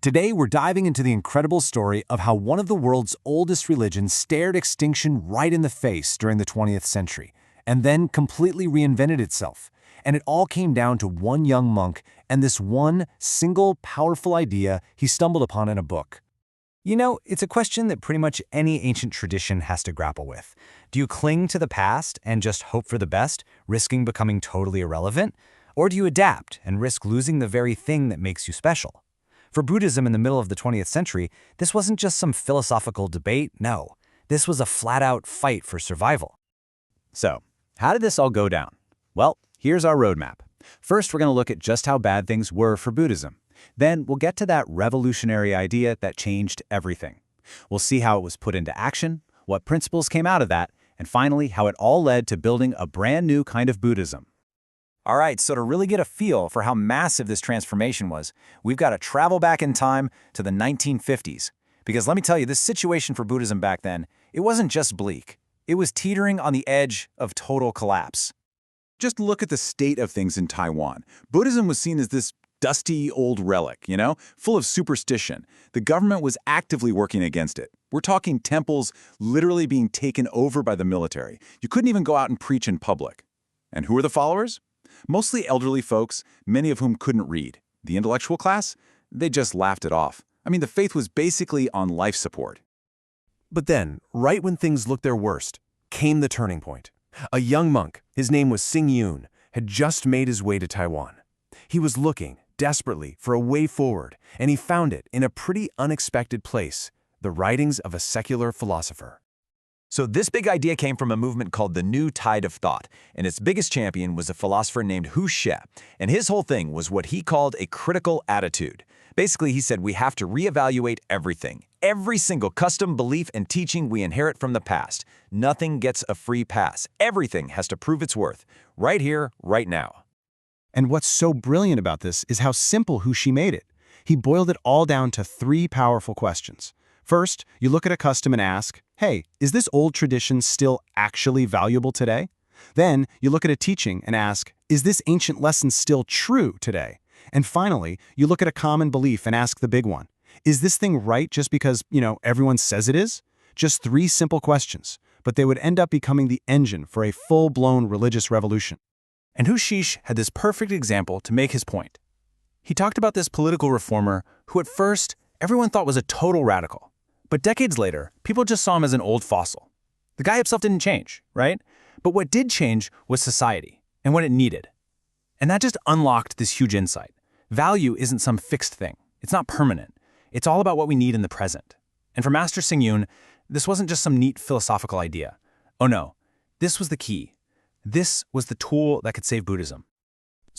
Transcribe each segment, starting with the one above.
Today, we're diving into the incredible story of how one of the world's oldest religions stared extinction right in the face during the 20th century, and then completely reinvented itself. And it all came down to one young monk and this one single powerful idea he stumbled upon in a book. You know, it's a question that pretty much any ancient tradition has to grapple with. Do you cling to the past and just hope for the best, risking becoming totally irrelevant? Or do you adapt and risk losing the very thing that makes you special? For Buddhism in the middle of the 20th century, this wasn't just some philosophical debate, no. This was a flat-out fight for survival. So, how did this all go down? Well, here's our roadmap. First, we're going to look at just how bad things were for Buddhism. Then, we'll get to that revolutionary idea that changed everything. We'll see how it was put into action, what principles came out of that, and finally, how it all led to building a brand new kind of Buddhism. All right, so to really get a feel for how massive this transformation was, we've got to travel back in time to the 1950s. Because let me tell you, this situation for Buddhism back then, it wasn't just bleak. It was teetering on the edge of total collapse. Just look at the state of things in Taiwan. Buddhism was seen as this dusty old relic, full of superstition. The government was actively working against it. We're talking temples literally being taken over by the military. You couldn't even go out and preach in public. And who were the followers? Mostly elderly folks, many of whom couldn't read. The intellectual class? They just laughed it off. I mean, the faith was basically on life support. But then, right when things looked their worst, came the turning point. A young monk, his name was Hsing Yun, had just made his way to Taiwan. He was looking desperately for a way forward, and he found it in a pretty unexpected place, the writings of a secular philosopher. So this big idea came from a movement called the New Tide of Thought, and its biggest champion was a philosopher named Shih, and his whole thing was what he called a critical attitude. Basically, he said we have to reevaluate everything. Every single custom, belief, and teaching we inherit from the past. Nothing gets a free pass. Everything has to prove its worth, right here, right now. And what's so brilliant about this is how simple Shih made it. He boiled it all down to three powerful questions. First, you look at a custom and ask, hey, is this old tradition still actually valuable today? Then, you look at a teaching and ask, is this ancient lesson still true today? And finally, you look at a common belief and ask the big one, is this thing right just because, everyone says it is? Just three simple questions, but they would end up becoming the engine for a full-blown religious revolution. And Shih had this perfect example to make his point. He talked about this political reformer who at first everyone thought was a total radical. But decades later, people just saw him as an old fossil. The guy himself didn't change, right? But what did change was society and what it needed. And that just unlocked this huge insight. Value isn't some fixed thing. It's not permanent. It's all about what we need in the present. And for Master Hsing Yun, this wasn't just some neat philosophical idea. Oh no, this was the key. This was the tool that could save Buddhism.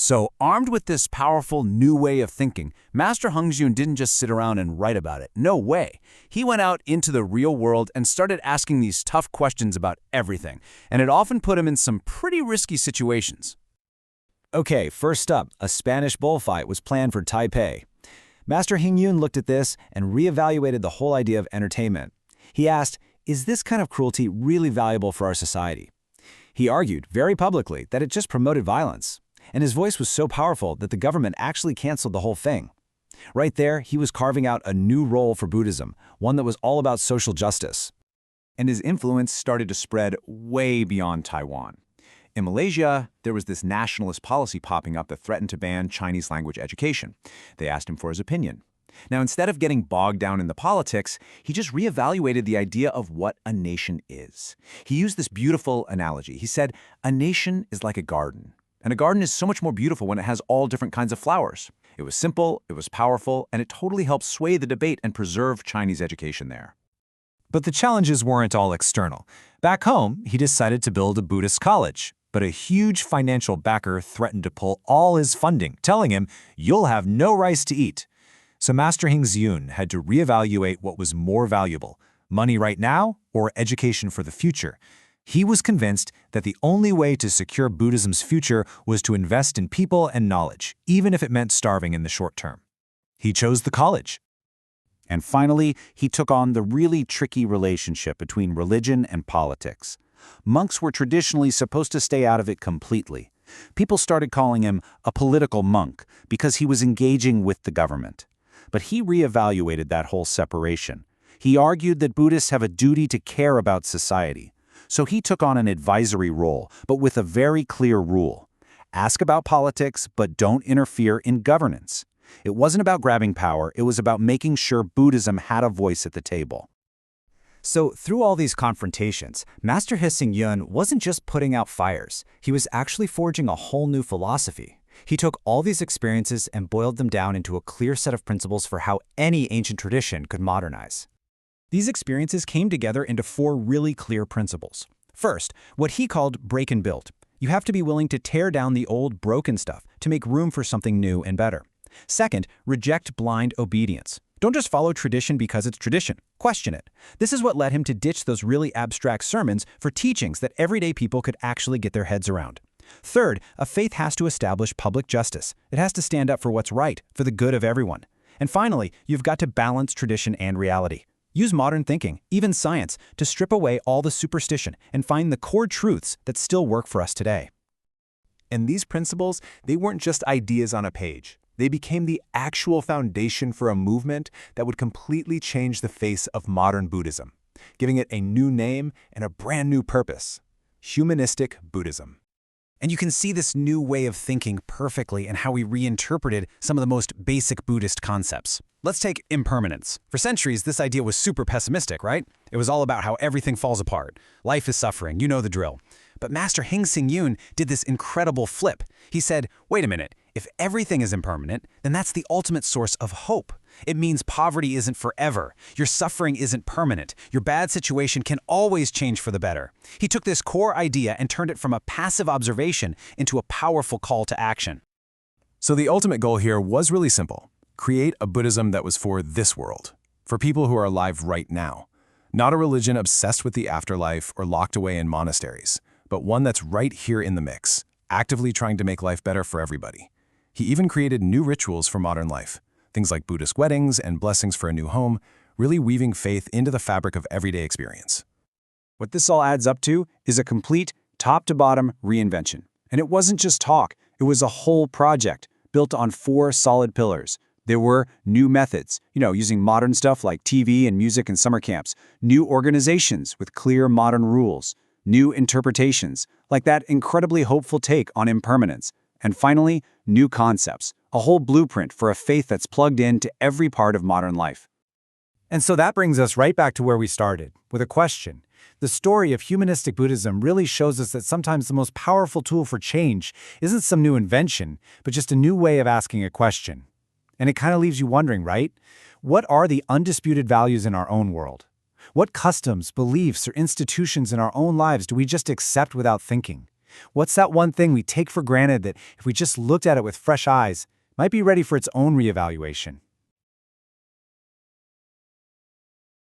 So, armed with this powerful new way of thinking, Master Hsing Yun didn't just sit around and write about it. No way. He went out into the real world and started asking these tough questions about everything, and it often put him in some pretty risky situations. Okay, first up, a Spanish bullfight was planned for Taipei. Master Hsing Yun looked at this and reevaluated the whole idea of entertainment. He asked, is this kind of cruelty really valuable for our society? He argued very publicly that it just promoted violence. And his voice was so powerful that the government actually canceled the whole thing. Right there, he was carving out a new role for Buddhism, one that was all about social justice. And his influence started to spread way beyond Taiwan. In Malaysia, there was this nationalist policy popping up that threatened to ban Chinese language education. They asked him for his opinion. Now, instead of getting bogged down in the politics, he just reevaluated the idea of what a nation is. He used this beautiful analogy. He said, a nation is like a garden. And a garden is so much more beautiful when it has all different kinds of flowers. It was simple, it was powerful, and it totally helped sway the debate and preserve Chinese education there. But the challenges weren't all external. Back home, he decided to build a Buddhist college. But a huge financial backer threatened to pull all his funding, telling him, you'll have no rice to eat. So Master Hsing Yun had to reevaluate what was more valuable, money right now or education for the future. He was convinced that the only way to secure Buddhism's future was to invest in people and knowledge, even if it meant starving in the short term. He chose the college. And finally, he took on the really tricky relationship between religion and politics. Monks were traditionally supposed to stay out of it completely. People started calling him a political monk because he was engaging with the government. but he reevaluated that whole separation. He argued that Buddhists have a duty to care about society. So he took on an advisory role, but with a very clear rule. Ask about politics, but don't interfere in governance. It wasn't about grabbing power, it was about making sure Buddhism had a voice at the table. So through all these confrontations, Master Hsing Yun wasn't just putting out fires. He was actually forging a whole new philosophy. He took all these experiences and boiled them down into a clear set of principles for how any ancient tradition could modernize. These experiences came together into 4 really clear principles. First, what he called break and build. You have to be willing to tear down the old, broken stuff to make room for something new and better. Second, reject blind obedience. Don't just follow tradition because it's tradition. Question it. This is what led him to ditch those really abstract sermons for teachings that everyday people could actually get their heads around. Third, a faith has to establish public justice. It has to stand up for what's right, for the good of everyone. And finally, you've got to balance tradition and reality. Use modern thinking, even science, to strip away all the superstition and find the core truths that still work for us today. And these principles, they weren't just ideas on a page. They became the actual foundation for a movement that would completely change the face of modern Buddhism, giving it a new name and a brand new purpose: Humanistic Buddhism. And you can see this new way of thinking perfectly in how we reinterpreted some of the most basic Buddhist concepts. Let's take impermanence. For centuries, this idea was super pessimistic, right? It was all about how everything falls apart. Life is suffering, you know the drill. But Master Hsing Yun did this incredible flip. He said, wait a minute, if everything is impermanent, then that's the ultimate source of hope. It means poverty isn't forever. Your suffering isn't permanent. Your bad situation can always change for the better. He took this core idea and turned it from a passive observation into a powerful call to action. So the ultimate goal here was really simple: create a Buddhism that was for this world, for people who are alive right now. Not a religion obsessed with the afterlife or locked away in monasteries, but one that's right here in the mix, actively trying to make life better for everybody. He even created new rituals for modern life, things like Buddhist weddings and blessings for a new home, really weaving faith into the fabric of everyday experience. What this all adds up to is a complete, top-to-bottom reinvention. And it wasn't just talk, it was a whole project built on 4 solid pillars. There were new methods, using modern stuff like TV and music and summer camps, new organizations with clear modern rules, new interpretations, like that incredibly hopeful take on impermanence, and finally, new concepts, a whole blueprint for a faith that's plugged into every part of modern life. And so that brings us right back to where we started, with a question. The story of humanistic Buddhism really shows us that sometimes the most powerful tool for change isn't some new invention, but just a new way of asking a question. And it kind of leaves you wondering, right? What are the undisputed values in our own world? What customs, beliefs, or institutions in our own lives do we just accept without thinking? What's that one thing we take for granted that, if we just looked at it with fresh eyes, might be ready for its own reevaluation?